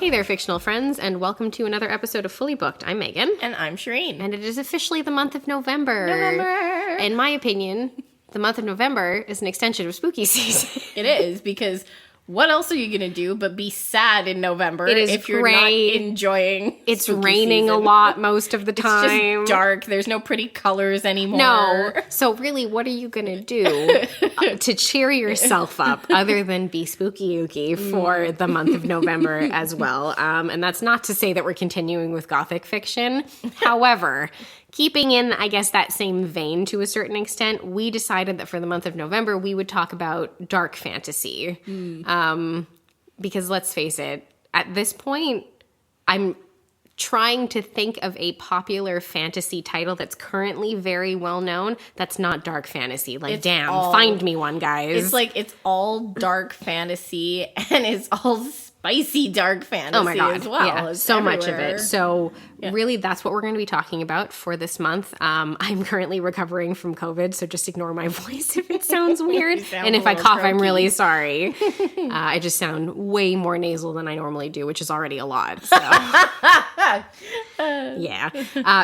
Hey there, fictional friends, and welcome to another episode of Fully Booked. I'm Megan. And I'm Shireen. And it is officially the month of November. In my opinion, the month of November is an extension of spooky season. It is, because what else are you going to do but be sad in November if you're not enjoying It's raining a lot most of the time. It's just dark. There's no pretty colors anymore. No. So really, what are you going to do to cheer yourself up other than be spooky-ooky for the month of November as well? And that's not to say that we're continuing with Gothic fiction. However, keeping in, I guess, that same vein to a certain extent, we decided that for the month of November, we would talk about dark fantasy. Because let's face it, at this point, I'm trying to think of a popular fantasy title that's currently very well known that's not dark fantasy. Like, find me one, guys. It's like, it's all dark fantasy, and it's all spicy dark fantasy as well. Yeah, so everywhere. Much of it. So really, that's what we're going to be talking about for this month. I'm currently recovering from COVID, so just ignore my voice if it sounds weird. And if I cough, I'm really sorry. I just sound way more nasal than I normally do, which is already a lot. So.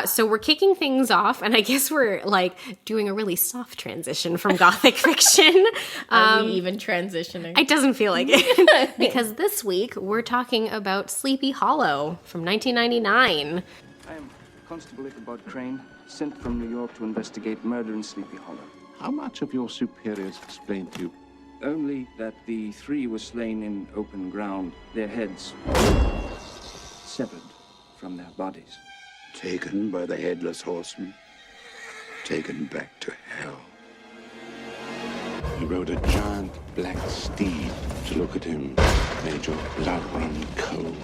So we're kicking things off, and I guess we're like doing a really soft transition from Gothic fiction. Are we even transitioning? It doesn't feel like it. Because this week, we're talking about Sleepy Hollow from 1999. I am Constable Ichabod Crane, sent from New York to investigate murder in Sleepy Hollow. How much have your superiors explained to you? Only that the three were slain in open ground, their heads severed from their bodies. Taken by the Headless Horseman, taken back to hell. He rode a giant black steed. To look at him made your blood run cold.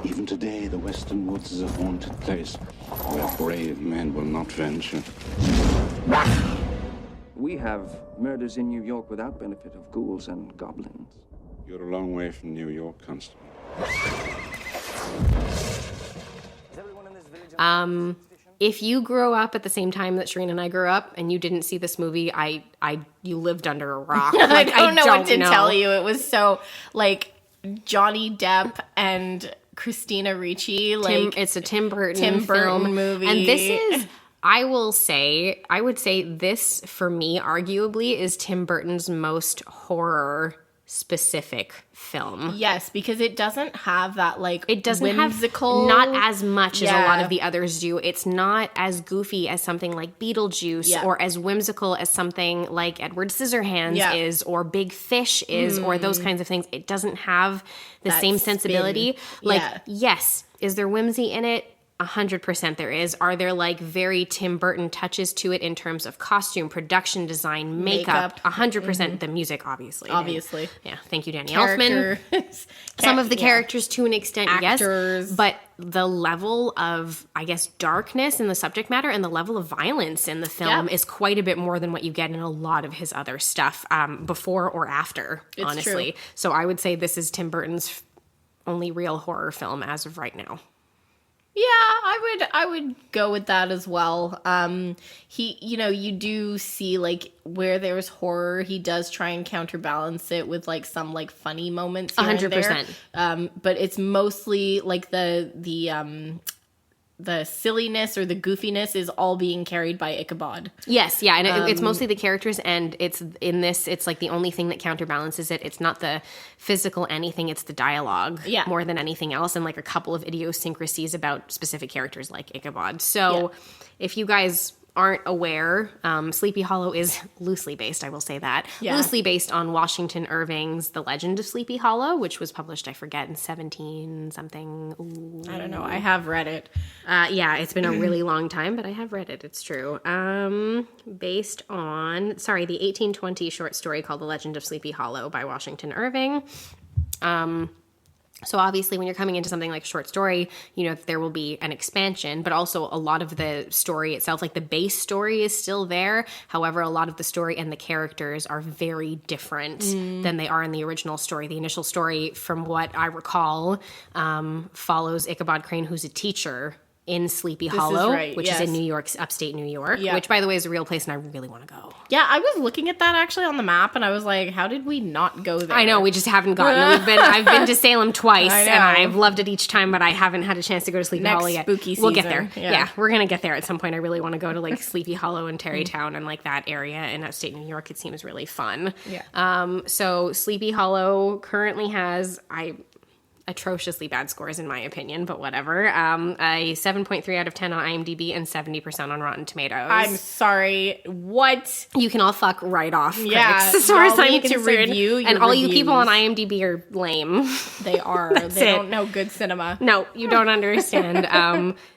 Even today, the western woods is a haunted place where brave men will not venture. We have murders in New York without benefit of ghouls and goblins. You're a long way from New York, Constable. If you grew up at the same time that Shireen and I grew up and you didn't see this movie, you lived under a rock. Like, I don't know what to tell you. It was so, like, Johnny Depp and Christina Ricci. It's a Tim Burton film. Movie. And this is, I would say this, for me, arguably, is Tim Burton's most horror-specific film. Yes, because it doesn't have that, like, it doesn't whimsical... not as much as a lot of the others do. It's not as goofy as something like Beetlejuice or as whimsical as something like Edward Scissorhands is, or Big Fish is, or those kinds of things. It doesn't have the same sensibility. Like, yes, is there whimsy in it? 100% there is. Are there, like, very Tim Burton touches to it in terms of costume, production design, makeup? 100%. The music, obviously. Yeah, thank you, Danny Elfman. Some of the characters to an extent, actors. Yes. But the level of, I guess, darkness in the subject matter and the level of violence in the film is quite a bit more than what you get in a lot of his other stuff, before or after, honestly. True. So I would say this is Tim Burton's only real horror film as of right now. Yeah, I would go with that as well. You do see, like, where there's horror, he does try and counterbalance it with, like, some, like, funny moments here 100%. and there. But it's mostly, like, the silliness or the goofiness is all being carried by Ichabod. Yes, yeah, and it's mostly the characters, and it's like the only thing that counterbalances it. It's not the physical anything, it's the dialogue more than anything else, and like a couple of idiosyncrasies about specific characters like Ichabod. So if you guys aren't aware, Sleepy Hollow is loosely based, I will say that, loosely based on Washington Irving's The Legend of Sleepy Hollow, which was published, I forget, in 17-something. Ooh. I don't know. I have read it. It's been a really long time, but I have read it. It's true. Based on, the 1820 short story called The Legend of Sleepy Hollow by Washington Irving. So obviously when you're coming into something like a short story, you know, there will be an expansion, but also a lot of the story itself, like the base story is still there. However, a lot of the story and the characters are very different than they are in the original story. The initial story, from what I recall, follows Ichabod Crane, who's a teacher in Sleepy Hollow, right, which is in New York, upstate New York, which, by the way, is a real place, and I really want to go. Yeah, I was looking at that actually on the map, and I was like, how did we not go there? I know, we just haven't gotten it. I've been to Salem twice, and I've loved it each time, but I haven't had a chance to go to Sleepy Hollow yet. Spooky We'll get season. there. Yeah, we're going to get there at some point. I really want to go to like Sleepy Hollow and Tarrytown and like that area in upstate New York. It seems really fun. Yeah. So Sleepy Hollow currently has, atrociously bad scores in my opinion, but whatever. A 7.3 out of 10 on IMDb and 70% on Rotten Tomatoes. I'm sorry. What? You can all fuck right off. Yeah. As far as I'm need to concerned. review your and all you reviews. people on IMDb are lame. They are. They don't know good cinema. No, you don't understand.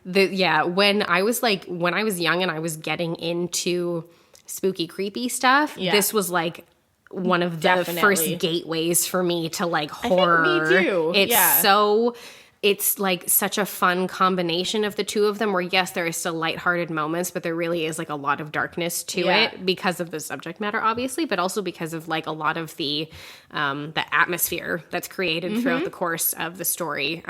When I was young and I was getting into spooky, creepy stuff, this was like one of the first gateways for me to like horror. I think me too. It's like such a fun combination of the two of them where yes, there is still lighthearted moments, but there really is like a lot of darkness to it because of the subject matter, obviously, but also because of like a lot of the atmosphere that's created throughout the course of the story.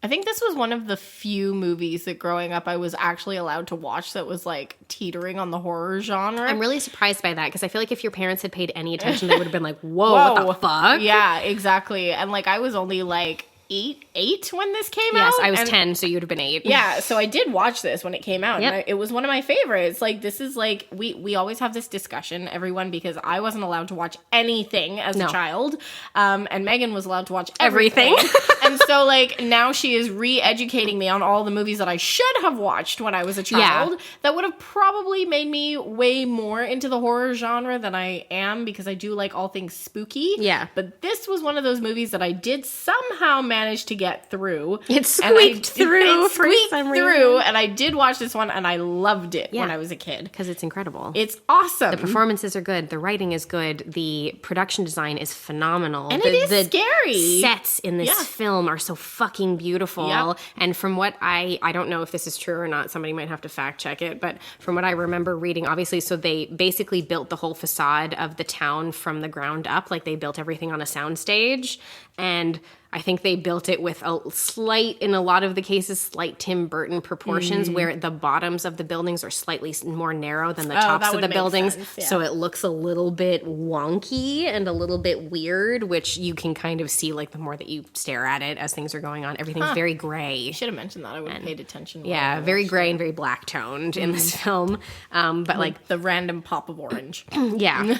I think this was one of the few movies that growing up I was actually allowed to watch that was like teetering on the horror genre. I'm really surprised by that because I feel like if your parents had paid any attention, they would have been like, whoa, what the fuck? Yeah, exactly. And like I was only like eight when this came out. Yes, I was 10, so you'd have been 8. Yeah, so I did watch this when it came out. Yep. And it was one of my favorites. Like, this is like, we always have this discussion, everyone, because I wasn't allowed to watch anything as a child. And Megan was allowed to watch everything. And so, like, now she is re-educating me on all the movies that I should have watched when I was a child. That would have probably made me way more into the horror genre than I am, because I do like all things spooky. Yeah. But this was one of those movies that I did somehow manage to get through. It squeaked through. And I did watch this one, and I loved it when I was a kid. Because it's incredible. It's awesome. The performances are good. The writing is good. The production design is phenomenal. And it is scary. Sets in this film are so fucking beautiful. Yep. And from what I don't know if this is true or not, somebody might have to fact check it, but from what I remember reading, obviously, so they basically built the whole facade of the town from the ground up. Like, they built everything on a soundstage, and I think they built it with a slight, in a lot of the cases, slight Tim Burton proportions where the bottoms of the buildings are slightly more narrow than the tops of the buildings. Sense, so it looks a little bit wonky and a little bit weird, which you can kind of see like the more that you stare at it as things are going on. Everything's very gray. You should have mentioned that. I would have paid attention. Yeah, very gray and very black toned in this film. But like the random pop of orange. Yeah.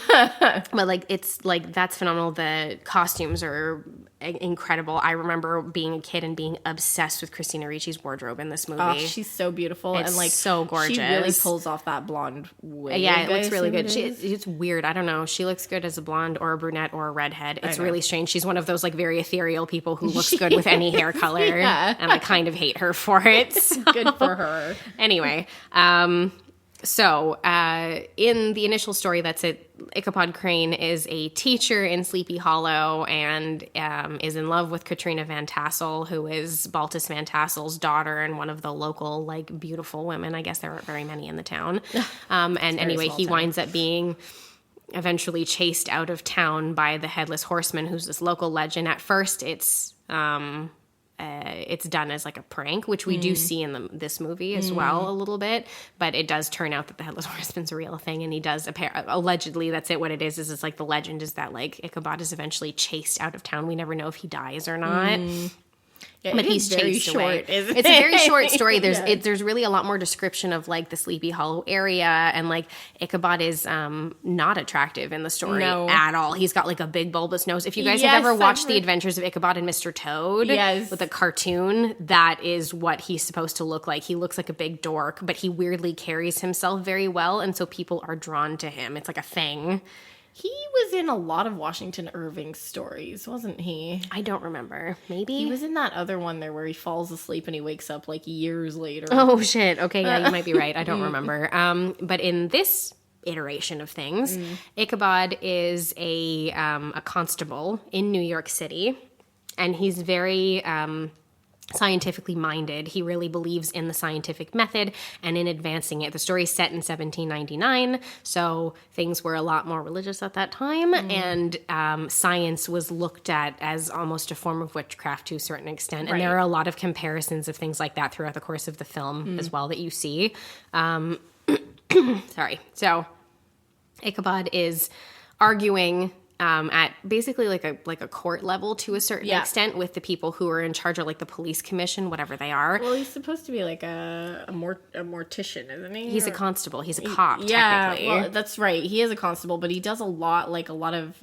But like, it's like, that's phenomenal. The costumes are incredible. I remember being a kid and being obsessed with Christina Ricci's wardrobe in this movie. Oh, she's so beautiful. It's and like so gorgeous. She really pulls off that blonde wig. Yeah, it looks really good. It's weird. I don't know. She looks good as a blonde or a brunette or a redhead. It's really strange. She's one of those like very ethereal people who looks good with any hair color. And I kind of hate her for it. So. Good for her. Anyway, so in the initial story, that's it. Ichabod Crane is a teacher in Sleepy Hollow and is in love with Katrina Van Tassel, who is Baltus Van Tassel's daughter and one of the local, like, beautiful women. I guess there aren't very many in the town. And anyway, he winds up being eventually chased out of town by the Headless Horseman, who's this local legend. At first, it's done as like a prank, which we do see in this movie as well a little bit, but it does turn out that the Headless Horseman's a real thing, and he does allegedly, that's it. What it is it's like the legend is that like Ichabod is eventually chased out of town. We never know if he dies or not. Yeah, but he's very chased short, away. isn't It's a very short story. There's Yeah. there's really a lot more description of like the Sleepy Hollow area, and like Ichabod is not attractive in the story at all. He's got like a big bulbous nose. If you guys have ever watched The Adventures of Ichabod and Mr. Toad with a cartoon, that is what he's supposed to look like. He looks like a big dork, but he weirdly carries himself very well, and so people are drawn to him. It's like a thing. He was in a lot of Washington Irving stories, wasn't he? I don't remember. Maybe he was in that other one there where he falls asleep and he wakes up like years later. Oh shit. Okay, yeah, you might be right. I don't remember. But in this iteration of things, Ichabod is a constable in New York City, and he's very scientifically minded. He really believes in the scientific method and in advancing it. The story's set in 1799, so things were a lot more religious at that time, and science was looked at as almost a form of witchcraft to a certain extent. And there are a lot of comparisons of things like that throughout the course of the film as well that you see. Sorry. So Ichabod is arguing at basically like a court level to a certain extent with the people who are in charge, or like the police commission, whatever they are. Well, he's supposed to be like a mortician, isn't he? He's a constable. He's a cop, technically. Well, that's right. He is a constable, but he does a lot of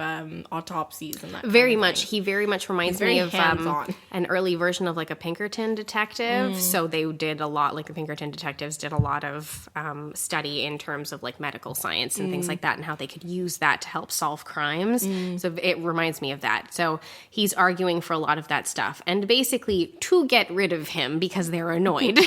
autopsies and that. Very much. He very much reminds me of hands-on. An early version of like a Pinkerton detective. So they did a lot, like the Pinkerton detectives did a lot of study in terms of like medical science and things like that, and how they could use that to help solve crimes. So it reminds me of that. So he's arguing for a lot of that stuff. And basically, to get rid of him because they're annoyed,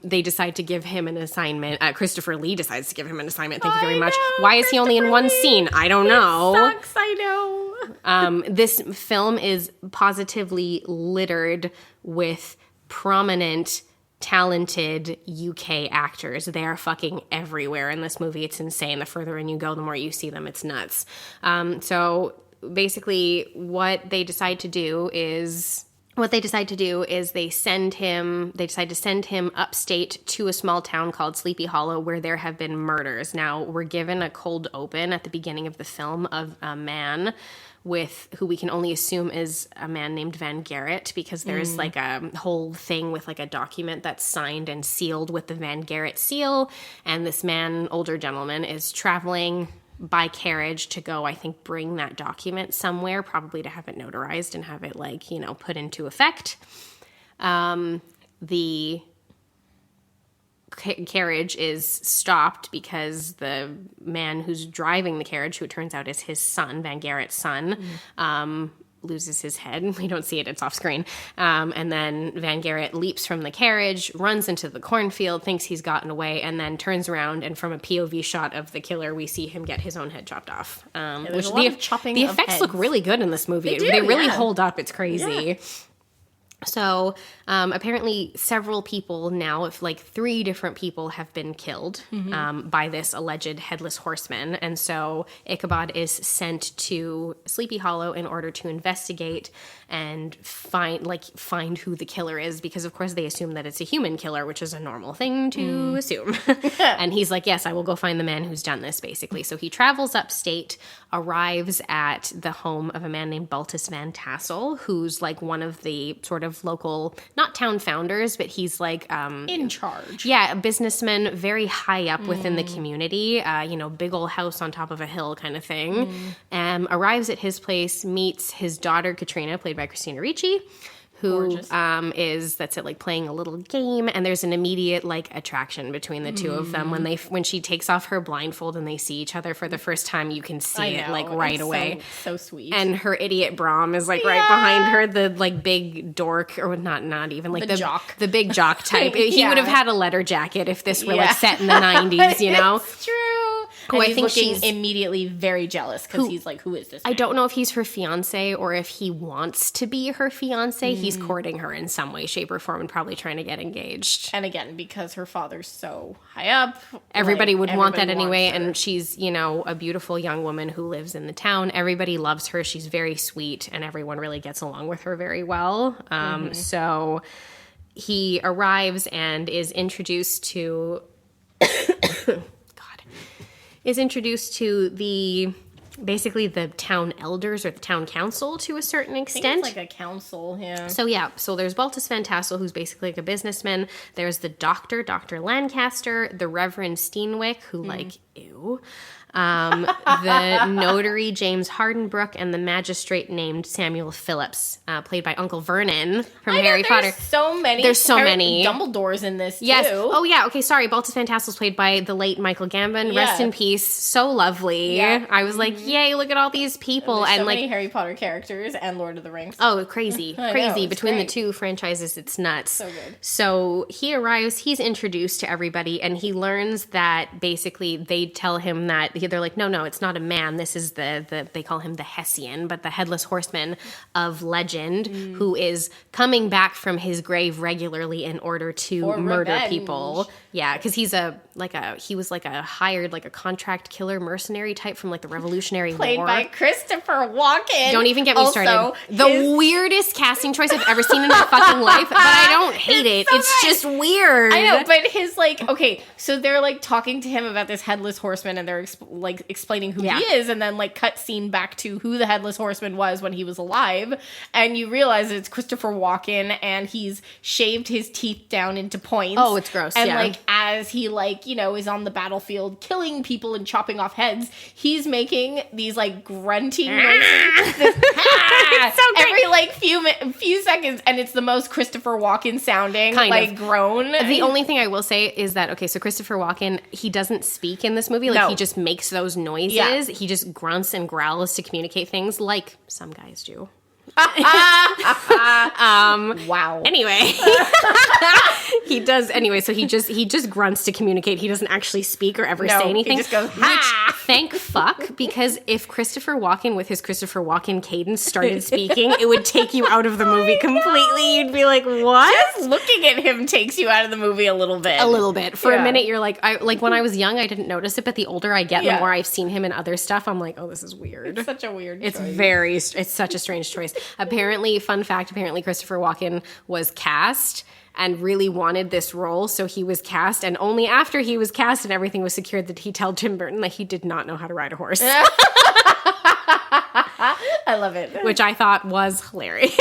they decide to give him an assignment. Christopher Lee decides to give him an assignment. Thank you very much. Why is he only in one scene? I don't know. Sucks, I know. This film is positively littered with prominent, talented UK actors. They are fucking everywhere in this movie. It's insane. The further in you go, the more you see them. It's nuts. So basically what they decide to do is they decide to send him upstate to a small town called Sleepy Hollow, where there have been murders. Now, we're given a cold open at the beginning of the film of a man who we can only assume is a man named Van Garrett, because there's like a whole thing with like a document that's signed and sealed with the Van Garrett seal. And this man, older gentleman, is traveling by carriage to go, I think, bring that document somewhere, probably to have it notarized and have it like, put into effect. The carriage is stopped because the man who's driving the carriage, who it turns out is his son, Van Garrett's son, loses his head. We don't see it. It's off screen. And then Van Garrett leaps from the carriage, runs into the cornfield, thinks he's gotten away, and then turns around, and from a POV shot of the killer, we see him get his own head chopped off. Which the effects look really good in this movie. They really hold up. It's crazy. Yeah. So apparently several people now, if like 3 different people have been killed by this alleged Headless Horseman. And so Ichabod is sent to Sleepy Hollow in order to investigate and find who the killer is, because of course they assume that it's a human killer, which is a normal thing to assume. And he's like, yes, I will go find the man who's done this, basically. So he travels upstate, arrives at the home of a man named Baltus Van Tassel, who's like one of the sort of local, not town founders, but he's like in charge. Yeah, a businessman, very high up within the community, big old house on top of a hill kind of thing. Arrives at his place, meets his daughter Katrina, played by Christina Ricci, who that's it, like playing a little game, and there's an immediate like attraction between the two of them when she takes off her blindfold and they see each other for the first time. You can see it like right away. So sweet. And her idiot Brom is like right behind her, the like big dork, or not even like the jock, the big jock type. He would have had a leather jacket if this were like set in the 90s, It's true. And I think she's immediately very jealous because he's like, who is this man? I don't know if he's her fiance or if he wants to be her fiance. He's courting her in some way, shape, or form, and probably trying to get engaged. And again, because her father's so high up, everybody would want that anyway. And she's, a beautiful young woman who lives in the town. Everybody loves her. She's very sweet, and everyone really gets along with her very well. So he arrives and is introduced to basically the town elders or the town council to a certain extent. I think it's like a council, yeah. So there's Baltus Van Tassel, who's basically like a businessman. There's the doctor, Dr. Lancaster, the Reverend Steenwick, who ew. The notary, James Hardenbrook, and the magistrate named Samuel Phillips, played by Uncle Vernon from Harry Potter. There's so many. Dumbledores in this, too. Yes. Oh, yeah. Okay, sorry. Baltus Van Tassel's played by the late Michael Gambon. Yeah. Rest in peace. So lovely. Yeah. I was like, yay, look at all these people. And many Harry Potter characters and Lord of the Rings. Oh, crazy. Crazy. Between the two franchises, it's nuts. So good. So he arrives, he's introduced to everybody, and he learns that basically they tell him that they're like, no, it's not a man. This is the they call him the Hessian, but the Headless Horseman of legend, who is coming back from his grave regularly in order to murder revenge. people. Yeah, because he was like a hired, like a contract killer mercenary type from like the Revolutionary Played War. by Christopher Walken. Don't even get me Also, started. The weirdest casting choice I've ever seen in my fucking life, but I don't hate it. so It's good. just weird. I know, but his like, okay, so they're like talking to him about this Headless Horseman, and they're like explaining who he is, and then like cut scene back to who the Headless Horseman was when he was alive, and you realize it's Christopher Walken, and he's shaved his teeth down into points. Oh, it's gross, And yeah. like as he like, you know, is on the battlefield killing people and chopping off heads, he's making these like grunting noises. It's so great. Every like few seconds, and it's the most Christopher Walken sounding Kind like of. groan. The only thing I will say is that, okay, so Christopher Walken, he doesn't speak in this movie. Like, No. he just makes those noises. Yeah. He just grunts and growls to communicate things like some guys do. Wow. Anyway, he does. Anyway, so he just grunts to communicate. He doesn't actually speak or ever say anything. He just goes, Which, thank fuck, because if Christopher Walken with his Christopher Walken cadence started speaking, it would take you out of the movie completely. You'd be like, what? Just looking at him takes you out of the movie a little bit. A little bit. For Yeah. a minute, you're like, when I was young, I didn't notice it, but the older I get, Yeah. the more I've seen him in other stuff, I'm like, oh, this is weird. Such a weird It's choice. it's such a strange choice. Apparently, fun fact, Christopher Walken was cast and really wanted this role, so he was cast, and only after he was cast and everything was secured did he tell Tim Burton that he did not know how to ride a horse, I love it. which I thought was hilarious.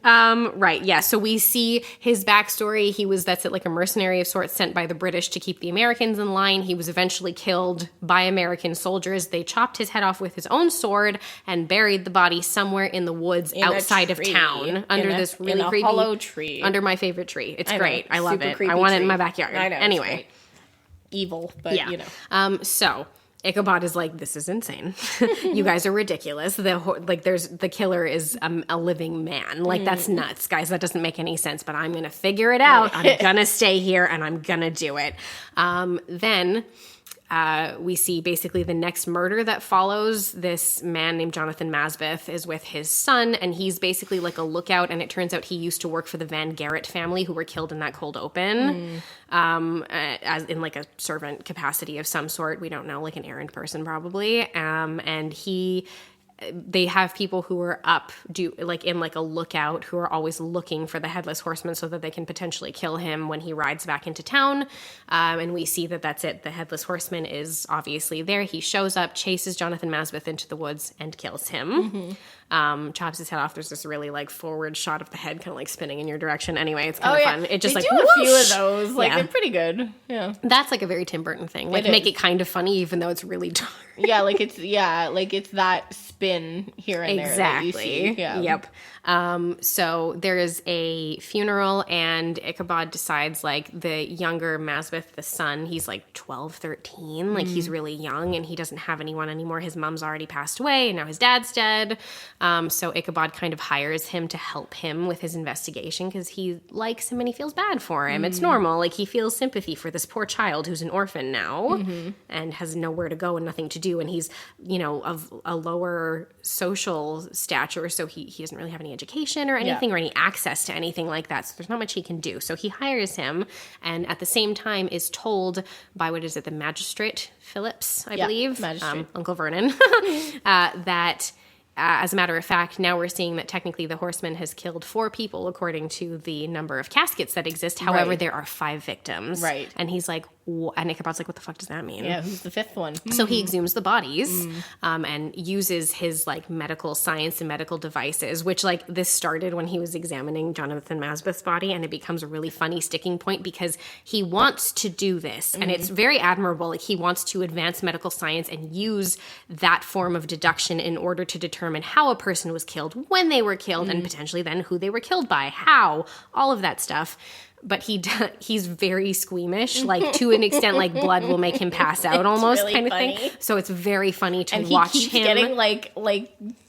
Right, yeah. So we see his backstory. That's like a mercenary of sorts sent by the British to keep the Americans in line. He was eventually killed by American soldiers. They chopped his head off with his own sword and buried the body somewhere in the woods a outside of tree. town under In a- this really in a creepy hollow tree. under my favorite tree. It's I know. great. I love Super it. creepy I want it in tree. my backyard. I know. It's Anyway. great. Evil, but Yeah. you know. So Ichabod is like, this is insane. You guys are ridiculous. The killer is a living man. Like, that's nuts, guys. That doesn't make any sense, but I'm going to figure it out. I'm going to stay here and I'm going to do it. Then we see basically the next murder that follows. This man named Jonathan Masbeth is with his son, and he's basically like a lookout, and it turns out he used to work for the Van Garrett family who were killed in that cold open, as in like a servant capacity of some sort. We don't know, like an errand person probably. And they have people who are in like a lookout who are always looking for the Headless Horseman so that they can potentially kill him when he rides back into town. And we see that that's it. The Headless Horseman is obviously there. He shows up, chases Jonathan Masbeth into the woods, and kills him. Chops his head off. There's this really like forward shot of the head kind of like spinning in your direction. Anyway, it's kind of fun. It just they like do a few whoosh. of those. Like Yeah. they're pretty good. Yeah. That's like a very Tim Burton thing. Like It make is. it kind of funny even though it's really dark. Like it's that spin here and there that you see. Yeah. Yep. So there is a funeral, and Ichabod decides, like, the younger Masbeth, the son, he's like 12, 13. Like, he's really young, and he doesn't have anyone anymore. His mom's already passed away, and now his dad's dead. So Ichabod kind of hires him to help him with his investigation because he likes him and he feels bad for him. It's normal. Like, he feels sympathy for this poor child who's an orphan now and has nowhere to go and nothing to do. And he's, of a lower social stature, so he doesn't really have any education or anything or any access to anything like that. So there's not much he can do. So he hires him, and at the same time is told by, the magistrate Phillips, I believe, magistrate. Uncle Vernon, that as a matter of fact, now we're seeing that technically the horseman has killed 4 people according to the number of caskets that exist. However, Right. there are 5 victims. Right. And he's like, and Ichabod's like, what the fuck does that mean? Yeah, who's the 5th one? So he exhumes the bodies and uses his like medical science and medical devices, which like this started when he was examining Jonathan Masbeth's body, and it becomes a really funny sticking point because he wants to do this and it's very admirable. Like he wants to advance medical science and use that form of deduction in order to determine how a person was killed, when they were killed, and potentially then who they were killed by, how, all of that stuff. but he's very squeamish, like to an extent, like blood will make him pass out almost really kind of funny. thing. So it's very funny to And watch he keeps him getting like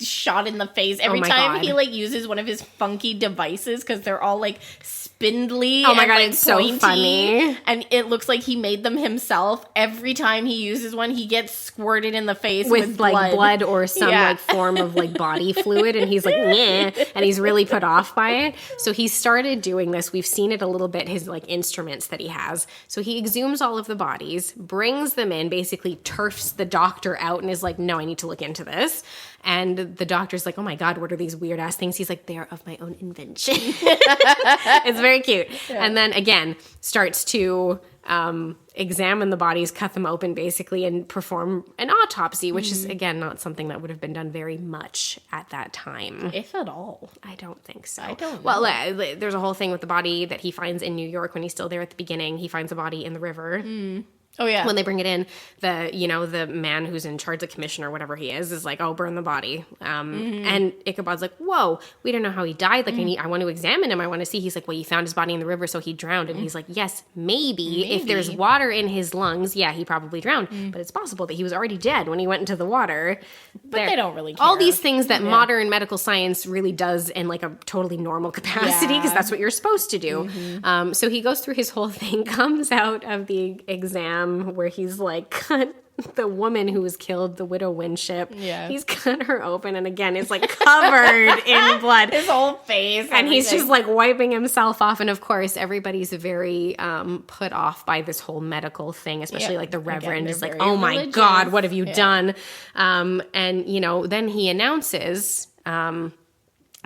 shot in the face every my time God. he like uses one of his funky devices because they're all like spindly. Oh my and, God, like, it's so pointy, funny. and it looks like he made them himself. Every time he uses one, he gets squirted in the face with like blood or some Yeah. like form of like body fluid, and he's like, "Nyeh," and he's really put off by it. So he started doing this. We've seen it a little bit, his like instruments that he has. So he exhumes all of the bodies, brings them in, basically turfs the doctor out, and is like, "No, I need to look into this." And the doctor's like, "Oh my God, what are these weird ass things?" He's like, "They're of my own invention." It's very cute. Yeah. And then again, starts to examine the bodies, cut them open basically, and perform an autopsy, which is, again, not something that would have been done very much at that time. If at all. I don't think so. I don't know. Well, there's a whole thing with the body that he finds in New York when he's still there at the beginning. He finds a body in the river. Oh yeah. When they bring it in, the man who's in charge, the commissioner, whatever he is like, "Oh, burn the body." And Ichabod's like, "Whoa, we don't know how he died. Like, I want to examine him. I want to see." He's like, "Well, you found his body in the river, so he drowned." And he's like, "Yes, maybe. If there's water in his lungs, yeah, he probably drowned. But it's possible that he was already dead when he went into the water." But they don't really care. All these things that modern medical science really does in like a totally normal capacity, because that's what you're supposed to do. So he goes through his whole thing, comes out of the exam where he's like cut the woman who was killed, the widow Winship. Yeah. He's cut her open, and again, it's like covered in blood. His whole face. And he's just like wiping himself off. And of course, everybody's very put off by this whole medical thing, especially like the Reverend is like, "Oh my religious. God, what have you done?" And, then he announces,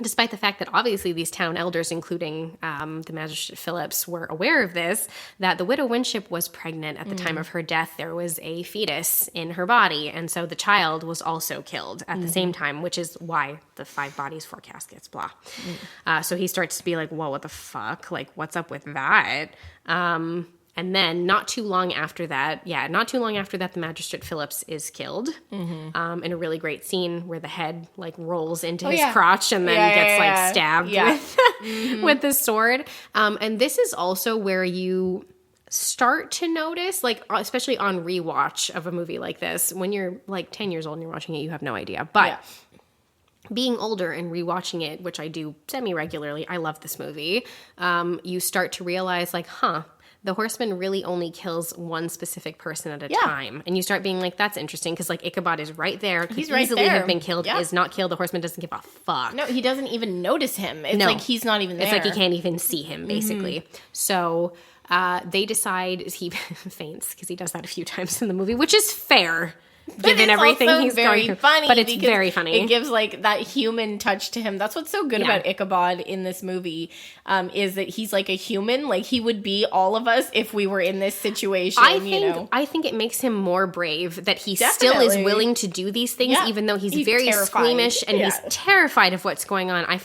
despite the fact that obviously these town elders, including the Magistrate Phillips, were aware of this, that the widow Winship was pregnant at the time of her death. There was a fetus in her body, and so the child was also killed at the same time, which is why the 5 bodies, 4 caskets, blah. So he starts to be like, "Whoa, what the fuck? Like, what's up with that?" And then not too long after that, the Magistrate Phillips is killed in a really great scene where the head like rolls into his crotch and then gets like stabbed with the sword. And this is also where you start to notice, like especially on rewatch of a movie like this, when you're like 10 years old and you're watching it, you have no idea. But being older and rewatching it, which I do semi-regularly, I love this movie, you start to realize like, the horseman really only kills one specific person at a time. And you start being like, that's interesting, because like Ichabod is right there, could easily have been killed, is not killed. The horseman doesn't give a fuck. No, he doesn't even notice him. It's like he's not even there. It's like he can't even see him, basically. So they decide, he faints, because he does that a few times in the movie, which is fair. Given everything he's very going through. funny, But it's very funny. It gives like that human touch to him. That's what's so good about Ichabod in this movie, is that he's like a human. Like he would be all of us if we were in this situation. I think it makes him more brave that he still is willing to do these things, even though he's very terrified. Squeamish and he's terrified of what's going on. I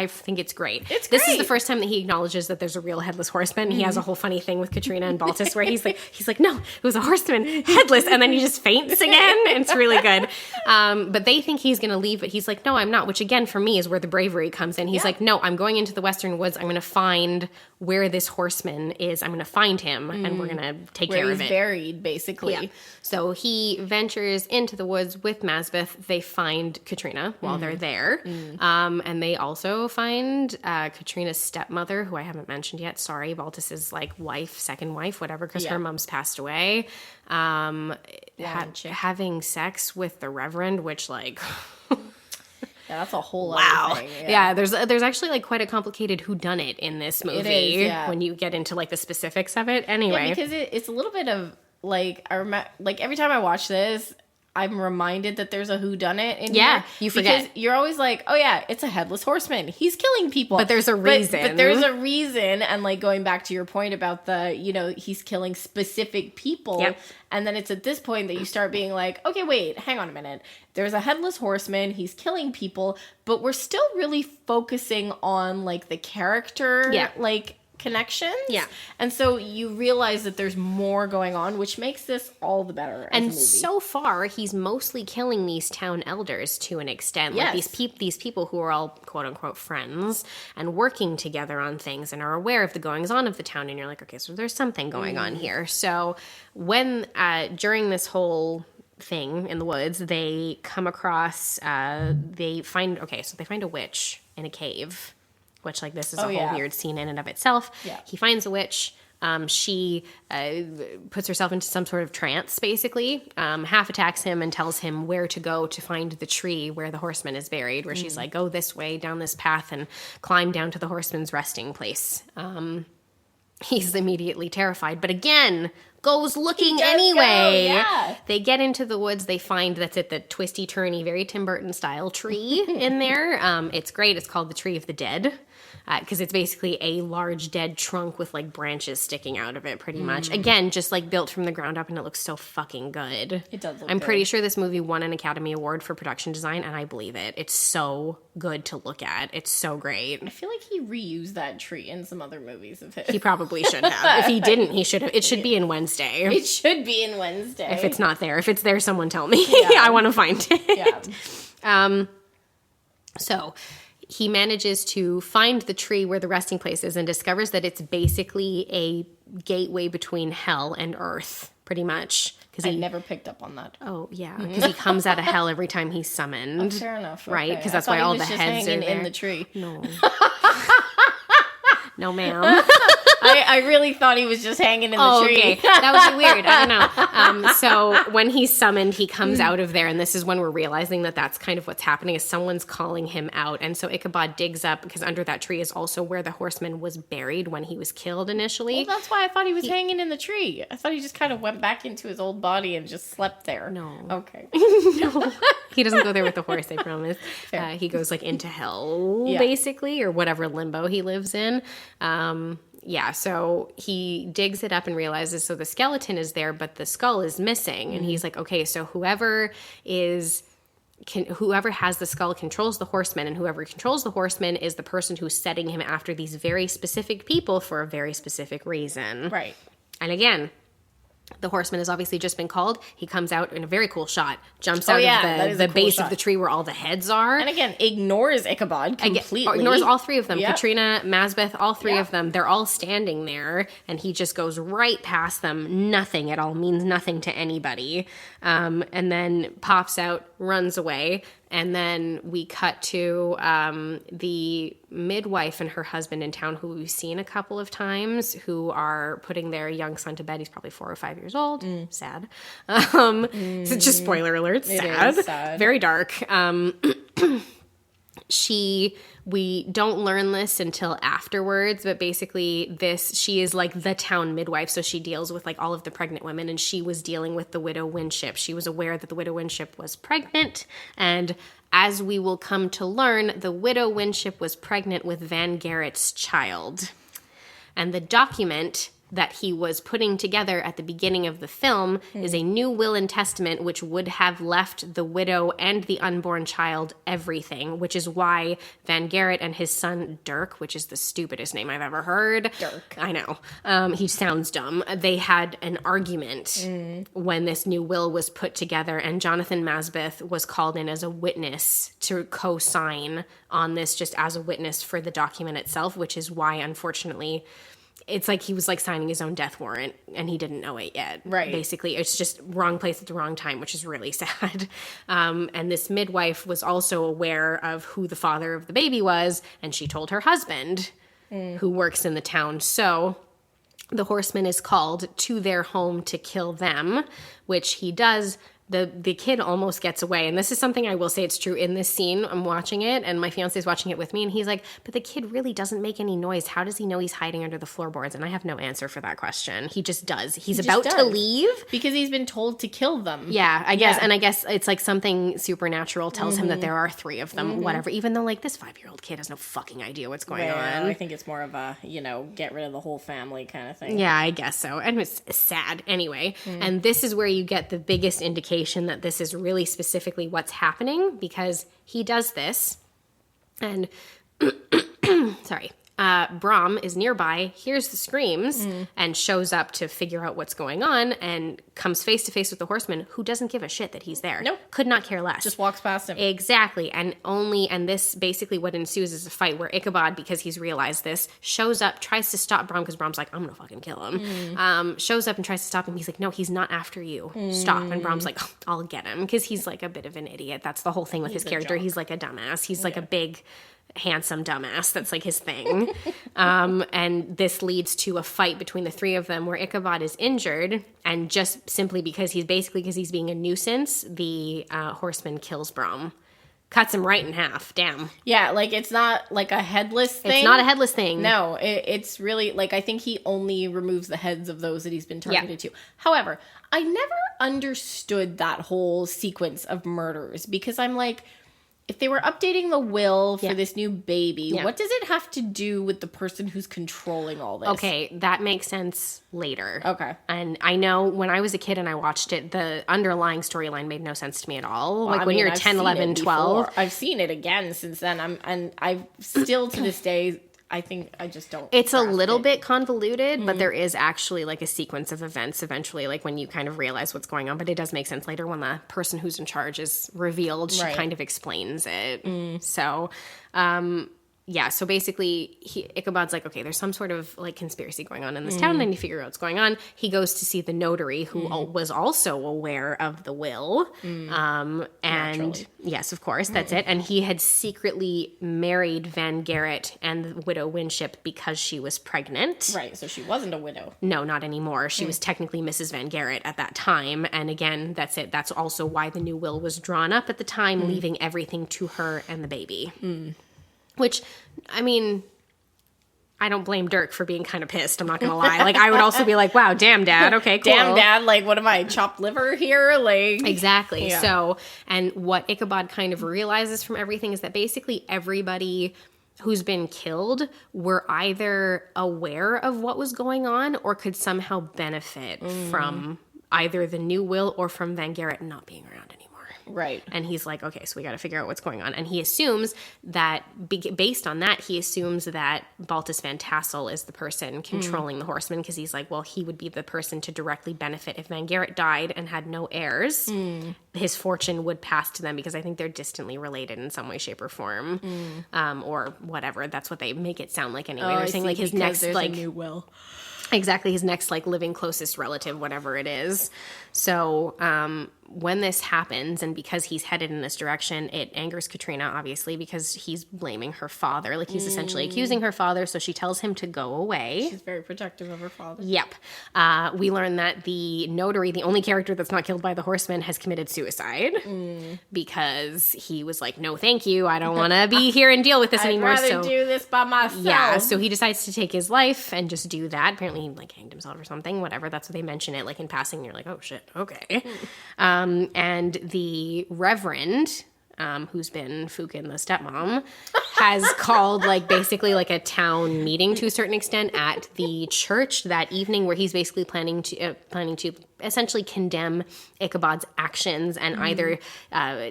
think it's great. This is the first time that he acknowledges that there's a real headless horseman. He has a whole funny thing with Katrina and Baltus where he's like, "No, it was a horseman, headless," and then he just faints again. It's really good. But they think he's going to leave, but he's like, "No, I'm not," which again, for me, is where the bravery comes in. He's like, "No, I'm going into the Western woods. I'm going to find where this horseman is. I'm going to find him, and we're going to take care of it." He's buried, basically. Yeah. So he ventures into the woods with Masbeth. They find Katrina while they're there. And they also find Katrina's stepmother, who I haven't mentioned yet. Sorry, Baltus's like second wife, whatever, because her mom's passed away. Having sex with the Reverend, which like... that's a whole other thing. Yeah, there's actually like quite a complicated whodunit in this movie when you get into like the specifics of it. Anyway, because it's a little bit of like like every time I watch this, I'm reminded that there's a whodunit in here. You forget. Because you're always like, oh yeah, it's a headless horseman. He's killing people. But there's a reason. But there's a reason. And like going back to your point about he's killing specific people. Yep. And then it's at this point that you start being like, okay, wait, hang on a minute. There's a headless horseman. He's killing people. But we're still really focusing on like the character. Yeah. Like connections. Yeah. And so you realize that there's more going on, which makes this all the better as a And movie. so far, he's mostly killing these town elders to an extent. Like Yes. these people who are all quote unquote friends and working together on things and are aware of the goings on of the town. And you're like, okay, so there's something going on here. So when during this whole thing in the woods, they come across they find a witch in a cave, which like this is a whole weird scene in and of itself. Yeah. He finds a witch. She puts herself into some sort of trance, basically, half attacks him and tells him where to go to find the tree where the horseman is buried, where she's like, go this way down this path and climb down to the horseman's resting place. He's immediately terrified, but again, goes looking anyway. yeah. They get into the woods. They find that's at the twisty, turny, very Tim Burton style tree in there. It's great. It's called the Tree of the Dead because it's basically a large dead trunk with like branches sticking out of it pretty much. Again, just like built from the ground up, and it looks so fucking good. It does look I'm good. pretty sure this movie won an Academy Award for production design, and I believe it. It's so good to look at. It's so great. I feel like he reused that tree in some other movies of his. He probably should have. If he didn't, he should have. It should be in Wednesday. It should be in Wednesday. If it's not there. If it's there, someone tell me. Yeah. I want to find it. Yeah. So he manages to find the tree where the resting place is and discovers that it's basically a gateway between hell and earth, pretty much. I never picked up on that. Oh, yeah. Because he comes out of hell every time he's summoned. Fair enough. Right? Okay. Because that's I why thought all he the was just heads are hanging there. in the tree. No. No, ma'am. I really thought he was just hanging in the tree. Okay. That would be weird. I don't know. So when he's summoned, he comes out of there, and this is when we're realizing that that's kind of what's happening is someone's calling him out. And so Ichabod digs up, because under that tree is also where the horseman was buried when he was killed initially. Well, that's why I thought he was hanging in the tree. I thought he just kind of went back into his old body and just slept there. No. Okay. No. He doesn't go there with the horse, I promise. He goes like into hell, basically, or whatever limbo he lives in. Yeah, so he digs it up and realizes, so the skeleton is there, but the skull is missing. And he's like, okay, so whoever has the skull controls the horseman, and whoever controls the horseman is the person who's setting him after these very specific people for a very specific reason. Right. And again, the horseman has obviously just been called. He comes out in a very cool shot, jumps out of the base shot. of the tree where all the heads are. And again, ignores Ichabod completely. Ignores all three of them. Yep. Katrina, Masbeth, all three of them. They're all standing there, and he just goes right past them. Nothing at all. Means nothing to anybody. And then pops out, runs away. And then we cut to the midwife and her husband in town, who we've seen a couple of times, who are putting their young son to bed. He's probably 4 or 5 years old. Sad. So just spoiler alert. Sad. It is sad. Very dark. We don't learn this until afterwards, but basically she is like the town midwife, so she deals with like all of the pregnant women, and she was dealing with the widow Winship. She was aware that the widow Winship was pregnant, and as we will come to learn, the widow Winship was pregnant with Van Garrett's child. And the document that he was putting together at the beginning of the film is a new will and testament, which would have left the widow and the unborn child everything, which is why Van Garrett and his son Dirk, which is the stupidest name I've ever heard. Dirk. I know. He sounds dumb. They had an argument when this new will was put together, and Jonathan Masbeth was called in as a witness to co-sign on this, just as a witness for the document itself, which is why, unfortunately, it's like he was like signing his own death warrant and he didn't know it yet. Right. Basically, it's just wrong place at the wrong time, which is really sad. And this midwife was also aware of who the father of the baby was, and she told her husband, who works in the town. So the horseman is called to their home to kill them, which he does. The kid almost gets away. And this is something I will say it's true in this scene. I'm watching it, and my fiance's watching it with me, and he's like, but the kid really doesn't make any noise. How does he know he's hiding under the floorboards? And I have no answer for that question. He just does. He's about to leave. Because he's been told to kill them. Yeah, I guess. Yeah. And I guess it's like something supernatural tells him that there are 3 of them, whatever. Even though, like, this 5-year-old kid has no fucking idea what's going on. I think it's more of a, get rid of the whole family kind of thing. Yeah, I guess so. And it's sad anyway. And this is where you get the biggest indication that this is really specifically what's happening, because he does this and sorry. Brom is nearby, hears the screams, and shows up to figure out what's going on, and comes face to face with the horseman, who doesn't give a shit that he's there. Nope. Could not care less. Just walks past him. Exactly. And this basically what ensues is a fight where Ichabod, because he's realized this, shows up, tries to stop Brom, because Brom's like, I'm gonna fucking kill him. Shows up and tries to stop him. He's like, no, he's not after you. Stop. And Brom's like, oh, I'll get him, because he's like a bit of an idiot. That's the whole thing with his character. He's like a dumbass. He's like a big, handsome dumbass. That's like his thing. And this leads to a fight between the three of them where Ichabod is injured, and just simply because he's being a nuisance, the horseman kills Brom. Cuts him right in half. Damn. Yeah, like it's not like a headless thing. It's not a headless thing. No, it's really like I think he only removes the heads of those that he's been targeted to. However, I never understood that whole sequence of murders, because I'm like, if they were updating the will for this new baby, what does it have to do with the person who's controlling all this? Okay, that makes sense later. Okay. And I know when I was a kid and I watched it, the underlying storyline made no sense to me at all. Well, like when you're 10, 11, 12. I've seen it again since then. I've still to this day, I think I just don't. It's a little bit convoluted, but there is actually like a sequence of events eventually, like when you kind of realize what's going on. But it does make sense later when the person who's in charge is revealed. She kind of explains it. So, so basically Ichabod's like, okay, there's some sort of like conspiracy going on in this town. And you figure out what's going on. He goes to see the notary, who was also aware of the will. And Naturally. yes, of course, that's it. And he had secretly married Van Garrett and the widow Winship because she was pregnant. Right, so she wasn't a widow. No, not anymore. She was technically Mrs. Van Garrett at that time. And again, that's it. That's also why the new will was drawn up at the time, leaving everything to her and the baby. Which, I mean, I don't blame Dirk for being kind of pissed. I'm not going to lie. Like, I would also be like, wow, damn, Dad. Okay, cool. Damn, Dad. Like, what am I, chopped liver here? Like, exactly. Yeah. So, and what Ichabod kind of realizes from everything is that basically everybody who's been killed were either aware of what was going on or could somehow benefit from either the new will or from Van Garrett not being around anymore. right. And he's like, okay, so we got to figure out what's going on. And he assumes that, based on that, he assumes that Baltus Van Tassel is the person controlling the horsemen, because he's like, well, he would be the person to directly benefit. If Van Garrett died and had no heirs, his fortune would pass to them, because I think they're distantly related in some way, shape, or form, or whatever. That's what they make it sound like anyway. They're saying like his next, like, a new will. Exactly, his next, like, living closest relative, whatever it is. So when this happens, and because he's headed in this direction, it angers Katrina, obviously, because he's blaming her father. Like, he's essentially accusing her father, so she tells him to go away. She's very protective of her father. Yep. We learn that the notary, the only character that's not killed by the horseman, has committed suicide because he was like, no, thank you. I don't want to be here and deal with this anymore. I'd rather do this by myself. Yeah, so he decides to take his life and just do that. Apparently he, like, hanged himself or something, whatever. That's what they mention it, like, in passing. And you're like, oh, shit, okay. And the reverend, who's been Fukin, the stepmom, has called, like, basically, like, a town meeting to a certain extent at the church that evening, where he's basically planning to essentially condemn Ichabod's actions and either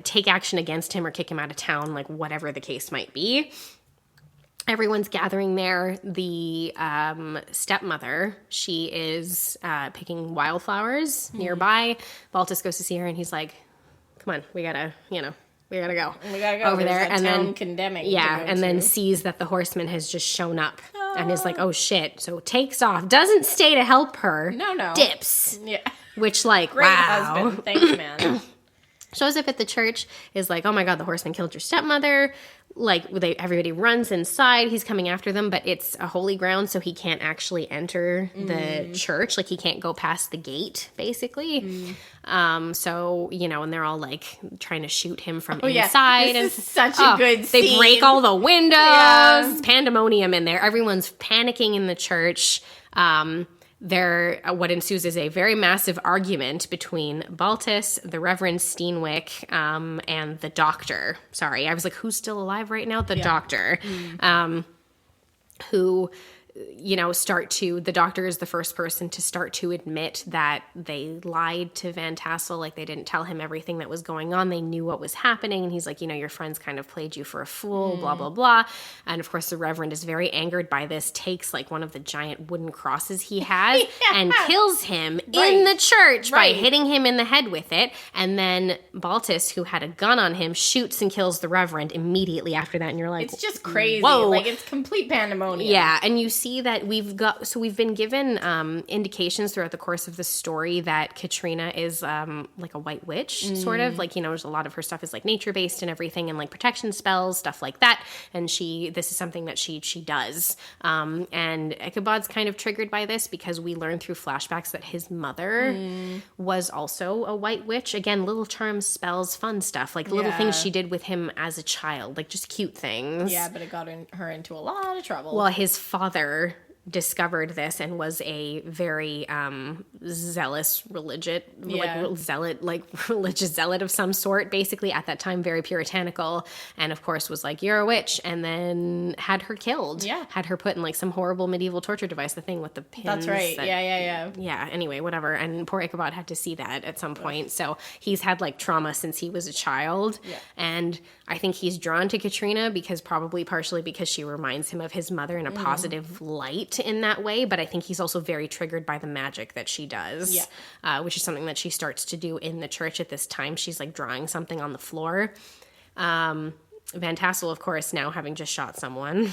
take action against him or kick him out of town, like, whatever the case might be. Everyone's gathering there. The stepmother, she is picking wildflowers nearby. Baltus goes to see her, and he's like, come on, we gotta go. We gotta go. Over There's there. a And town then condemning. yeah, and then sees that the horseman has just shown up and is like, oh shit. So takes off, doesn't stay to help her. No. Dips. Yeah. Which, like, Great wow. husband. Thanks, man. Shows up at the church, is like, oh my god, the horseman killed your stepmother. Like, everybody runs inside. He's coming after them, but it's a holy ground, so he can't actually enter the church. Like, he can't go past the gate, basically. So, you know, and they're all, like, trying to shoot him from inside. This is such a good scene. They break all the windows. Yeah. It's pandemonium in there. Everyone's panicking in the church. What ensues is a very massive argument between Baltus, the Reverend Steenwick, and the doctor. Sorry, I was like, who's still alive right now? The doctor, who the doctor is the first person to start to admit that they lied to Van Tassel. Like, they didn't tell him everything that was going on. They knew what was happening. And he's like, your friends kind of played you for a fool, blah, blah, blah. And of course, the Reverend is very angered by this, takes like one of the giant wooden crosses he has and kills him in the church by hitting him in the head with it. And then Baltus, who had a gun on him, shoots and kills the Reverend immediately after that. And you're like, it's just crazy. Whoa. Like, it's complete pandemonium. Yeah. And you see that we've been given indications throughout the course of the story that Katrina is like a white witch, sort of. Like, there's a lot of her stuff is like nature-based and everything, and like protection spells, stuff like that. And this is something that she does. And Ichabod's kind of triggered by this because we learn through flashbacks that his mother was also a white witch. Again, little charms, spells, fun stuff. Like little things she did with him as a child, like just cute things. Yeah, but it got her into a lot of trouble. Well, his father discovered this and was a very zealous religious zealot of some sort, basically at that time, very puritanical, and of course was like, you're a witch, and then had her killed. Yeah. Had her put in like some horrible medieval torture device, the thing with the pins. That's right. Yeah. Anyway, whatever. And poor Ichabod had to see that at some point. So he's had like trauma since he was a child. Yeah. And I think he's drawn to Katrina partially because she reminds him of his mother in a positive light in that way, but I think he's also very triggered by the magic that she does, which is something that she starts to do in the church at this time. She's like drawing something on the floor. Van Tassel, of course, now having just shot someone,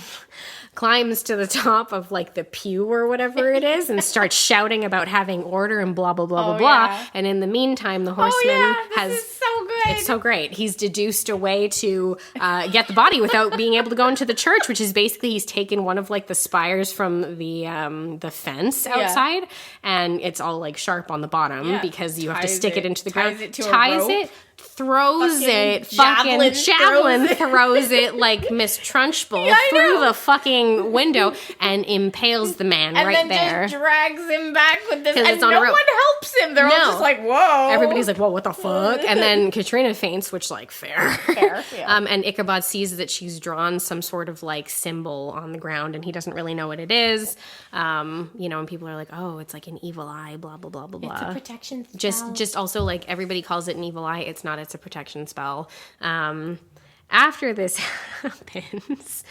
climbs to the top of like the pew or whatever it is and starts shouting about having order and blah, blah, blah, blah, blah. And in the meantime, the horseman this is so good. It's so great. He's deduced a way to get the body without being able to go into the church, which is basically he's taken one of like the spires from the fence outside, and it's all like sharp on the bottom because you have to stick it into the ground. Ties it. Throws it, javelin throws it like Miss Trunchbull through the fucking window and impales the man and right then there. Just drags him back with this, and it's on no a rope. one helps him. They're all just like, whoa. Everybody's like, whoa, what the fuck? And then Katrina faints, which like, fair. Yeah. And Ichabod sees that she's drawn some sort of like symbol on the ground, and he doesn't really know what it is. And people are like, oh, it's like an evil eye, blah, blah, blah, blah, blah. It's a protection spell. Just also like everybody calls it an evil eye. It's not. It's a protection spell. After this happens,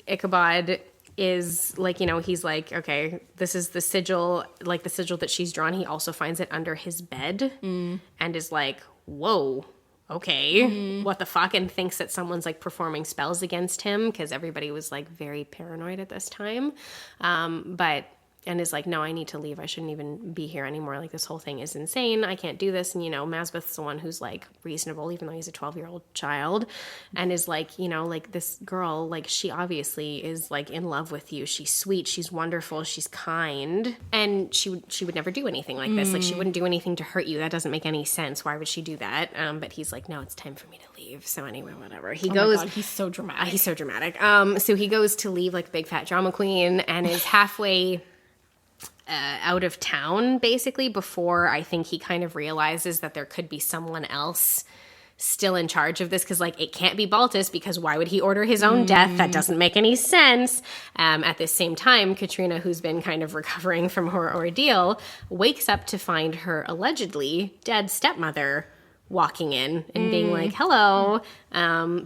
Ichabod is like, he's like, okay, this is the sigil that she's drawn. He also finds it under his bed and is like, whoa, okay, what the fuck? And thinks that someone's like performing spells against him because everybody was like very paranoid at this time. And is like, no, I need to leave. I shouldn't even be here anymore. Like, this whole thing is insane. I can't do this. And, Masbeth's the one who's, like, reasonable, even though he's a 12-year-old child. And is like, like, this girl, like, she obviously is, like, in love with you. She's sweet. She's wonderful. She's kind. And she would never do anything like this. Like, she wouldn't do anything to hurt you. That doesn't make any sense. Why would she do that? But he's like, no, it's time for me to leave. So anyway, whatever. He goes. My God, he's so dramatic. He's so dramatic. So he goes to leave, like, big fat drama queen and is halfway out of town, basically, before I think he kind of realizes that there could be someone else still in charge of this, because, like, it can't be Baltus, because why would he order his own death? That doesn't make any sense. At the same time, Katrina, who's been kind of recovering from her ordeal, wakes up to find her allegedly dead stepmother walking in and being like, hello,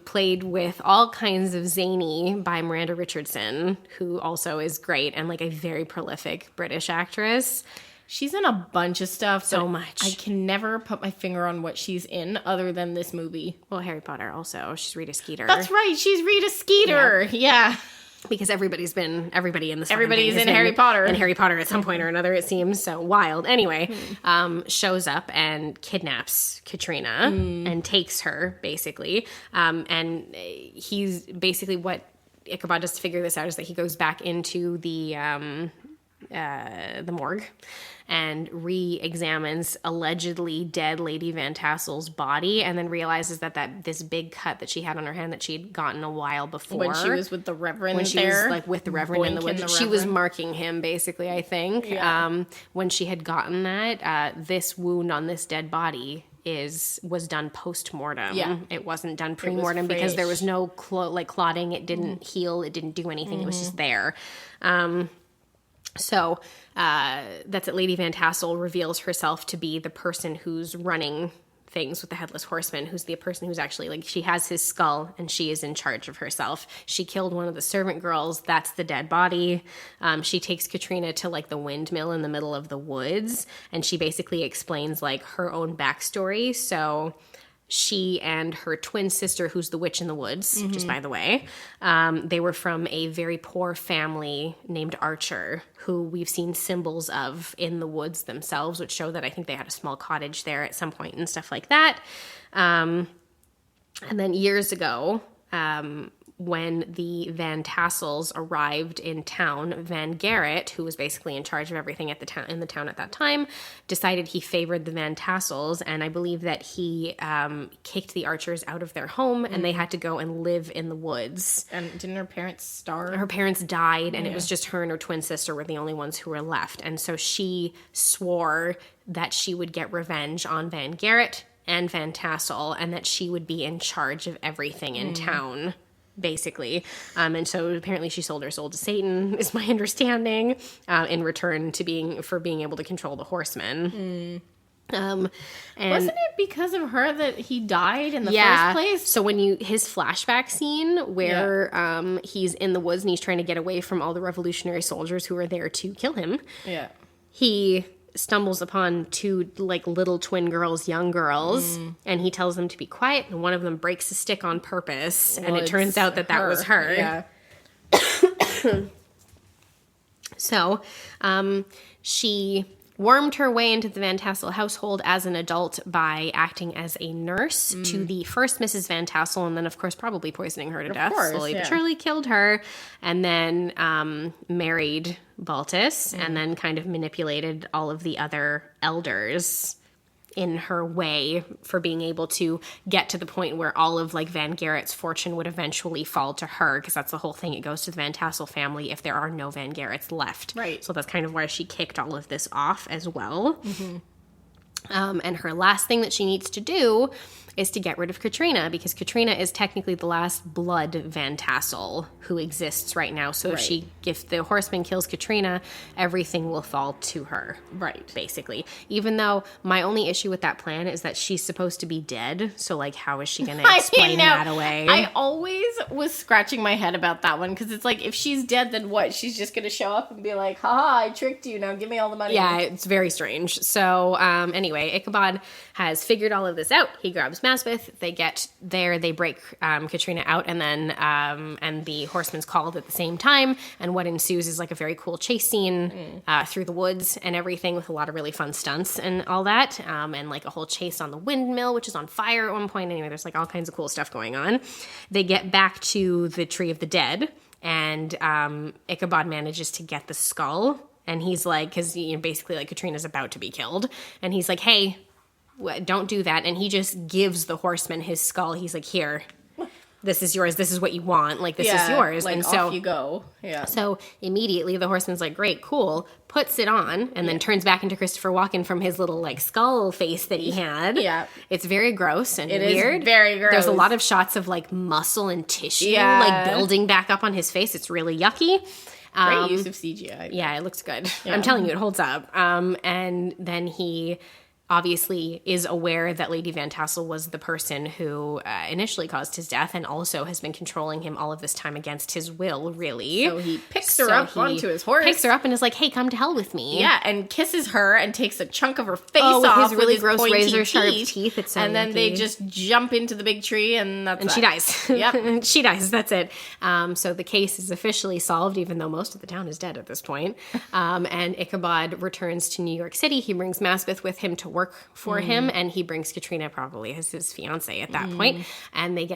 played with all kinds of zany by Miranda Richardson, who also is great and like a very prolific British actress. She's in a bunch of stuff. So much. I can never put my finger on what she's in other than this movie. Well, Harry Potter also. She's Rita Skeeter. That's right. She's Rita Skeeter. Yeah. Because everybody in this everybody's in Harry Potter. In Harry Potter at some point or another, it seems. So wild. Anyway, shows up and kidnaps Katrina and takes her, basically. And he's basically, what Ichabod does to figure this out is that he goes back into the morgue and re-examines allegedly dead Lady Van Tassel's body, and then realizes that this big cut that she had on her hand that she'd gotten a while before, when she was with the Reverend, when she was like with the Reverend in the woods, she was marking him basically, I think. When she had gotten that, this wound on this dead body was done post-mortem. Yeah. It wasn't done pre-mortem because there was no clotting. It didn't heal. It didn't do anything. It was just there. So that's it. Lady Van Tassel reveals herself to be the person who's running things with the Headless Horseman, who's the person who's actually, like, she has his skull and she is in charge of herself. She killed one of the servant girls. That's the dead body. She takes Katrina to, like, the windmill in the middle of the woods, and she basically explains, like, her own backstory. So she and her twin sister, who's the witch in the woods, just by the way, they were from a very poor family named Archer, who we've seen symbols of in the woods themselves, which show that I think they had a small cottage there at some point and stuff like that. And then years ago, when the Van Tassels arrived in town, Van Garrett, who was basically in charge of everything at in the town at that time, decided he favored the Van Tassels, and I believe that he kicked the Archers out of their home, and they had to go and live in the woods. And didn't her parents starve? Her parents died, and it was just her and her twin sister were the only ones who were left, and so she swore that she would get revenge on Van Garrett and Van Tassel, and that she would be in charge of everything in town, basically. And so apparently she sold her soul to Satan, is my understanding, in return to for being able to control the horsemen. And wasn't it because of her that he died in the first place? So when his flashback scene where he's in the woods and he's trying to get away from all the revolutionary soldiers who are there to kill him, he stumbles upon two, like, little twin girls, young girls, and he tells them to be quiet, and one of them breaks a stick on purpose, and it turns out that was her. Yeah. So she wormed her way into the Van Tassel household as an adult by acting as a nurse to the first Mrs. Van Tassel, and then, of course, probably poisoning her to death. Slowly but surely killed her, and then married Baltus, and then kind of manipulated all of the other elders in her way for being able to get to the point where all of, like, Van Garrett's fortune would eventually fall to her, because that's the whole thing. It goes to the Van Tassel family if there are no Van Garretts left. Right. So that's kind of why she kicked all of this off as well. And her last thing that she needs to do is to get rid of Katrina, because Katrina is technically the last blood Van Tassel who exists right now. So if the horseman kills Katrina, everything will fall to her. Right. Basically. Even though my only issue with that plan is that she's supposed to be dead. So, like, how is she going to explain that away? I always was scratching my head about that one, because it's like, if she's dead, then what? She's just going to show up and be like, haha, I tricked you, now give me all the money. Yeah, it's very strange. So, anyway, Ichabod has figured all of this out. He grabs Maspeth. They get there. They break Katrina out, and then and the horseman's called at the same time. And what ensues is, like, a very cool chase scene through the woods and everything, with a lot of really fun stunts and all that. And, like, a whole chase on the windmill, which is on fire at one point. Anyway, there's, like, all kinds of cool stuff going on. They get back to the Tree of the Dead, and Ichabod manages to get the skull. And he's like, because, you know, basically, like, Katrina's about to be killed. And he's like, hey, don't do that. And he just gives the horseman his skull. He's like, here, this is yours. This is what you want. Like, this is yours. Like, and so off you go. Yeah. So immediately the horseman's like, great, cool, puts it on, and then turns back into Christopher Walken from his little, like, skull face that he had. Yeah. It's very gross and It weird. is very gross. There's a lot of shots of, like, muscle and tissue, Yeah. like, building back up on his face. It's really yucky. Great use of CGI. Yeah, it looks good. Yeah. I'm telling you, it holds up. And then he obviously is aware that Lady Van Tassel was the person who initially caused his death, and also has been controlling him all of this time against his will, really. So he picks her up onto his horse. Picks her up and is like, hey, come to hell with me. Yeah, and kisses her and takes a chunk of her face with off his really with gross pointy razor-sharp teeth. It's so and then they yucky. just jump into the big tree, and she dies. Yep. She dies. That's it. So the case is officially solved, even though most of the town is dead at this point. And Ichabod returns to New York City. He brings Maspeth with him to work for him, and he brings Katrina probably as his fiance at that point. And they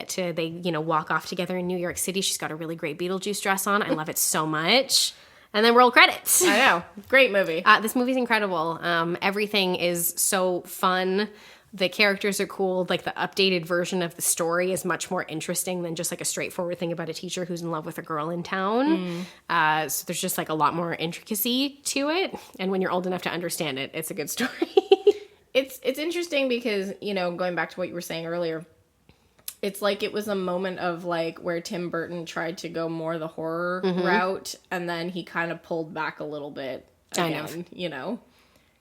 walk off together in New York City. She's got a really great Beetlejuice dress on. I love it so much. And then roll credits. I know. Great movie. This movie's incredible. Everything is so fun. The characters are cool. Like, the updated version of the story is much more interesting than just, like, a straightforward thing about a teacher who's in love with a girl in town. So there's just, like, a lot more intricacy to it. And when you're old enough to understand it, it's a good story. It's interesting because, you know, going back to what you were saying earlier, it's like it was a moment of like where Tim Burton tried to go more the horror route, and then he kind of pulled back a little bit again, you know?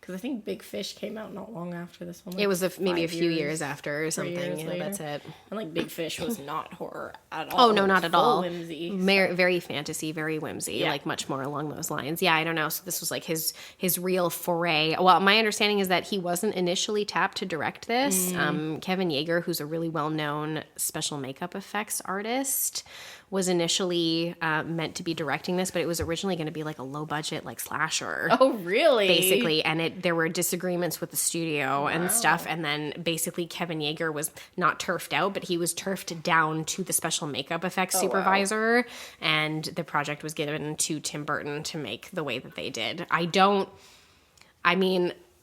Because I think Big Fish came out not long after this one. Like it was maybe a few years after or something. Yeah, that's it. And like Big Fish was not horror at all. Oh, no, not at all. Whimsy. Very fantasy, very whimsy, like much more along those lines. Yeah, I don't know. So this was like his real foray. Well, my understanding is that he wasn't initially tapped to direct this. Kevin Yeager, who's a really well-known special makeup effects artist, was initially meant to be directing this, but it was originally going to be like a low-budget like slasher. Oh, really? Basically, and there were disagreements with the studio and stuff, and then basically Kevin Yeager was not turfed out, but he was turfed down to the special makeup effects supervisor, and the project was given to Tim Burton to make the way that they did.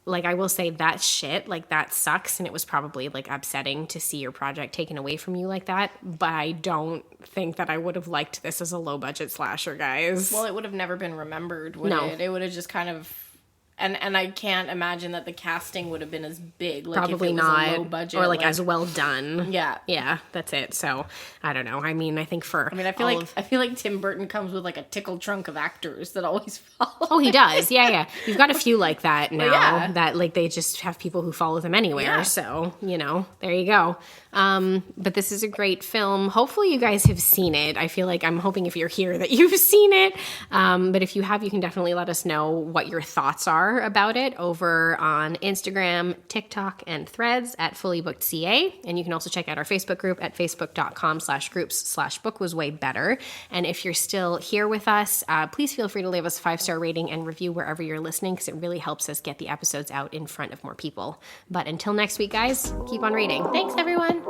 Like, I will say that shit, like, that sucks, and it was probably, like, upsetting to see your project taken away from you like that, but I don't think that I would have liked this as a low-budget slasher, guys. Well, it would have never been remembered, would it? It would have just kind of... And I can't imagine that the casting would have been as big. Like Probably if it was not. A low budget, or, like, as well done. Yeah. Yeah, that's it. So, I don't know. I mean, I think for... I feel like Tim Burton comes with, like, a tickle trunk of actors that always follow. Oh, he does. Yeah. You've got a few like that now. Yeah. That, like, they just have people who follow them anywhere. Yeah. So, you know, there you go. But this is a great film. Hopefully you guys have seen it. I feel like I'm hoping if you're here that you've seen it. But if you have, you can definitely let us know what your thoughts are about it over on Instagram, TikTok, and Threads at fullybookedca. And you can also check out our Facebook group at facebook.com/groups/bookwaswaybetter. And if you're still here with us, please feel free to leave us a 5-star rating and review wherever you're listening, because it really helps us get the episodes out in front of more people. But until next week, guys, keep on reading. Thanks, everyone.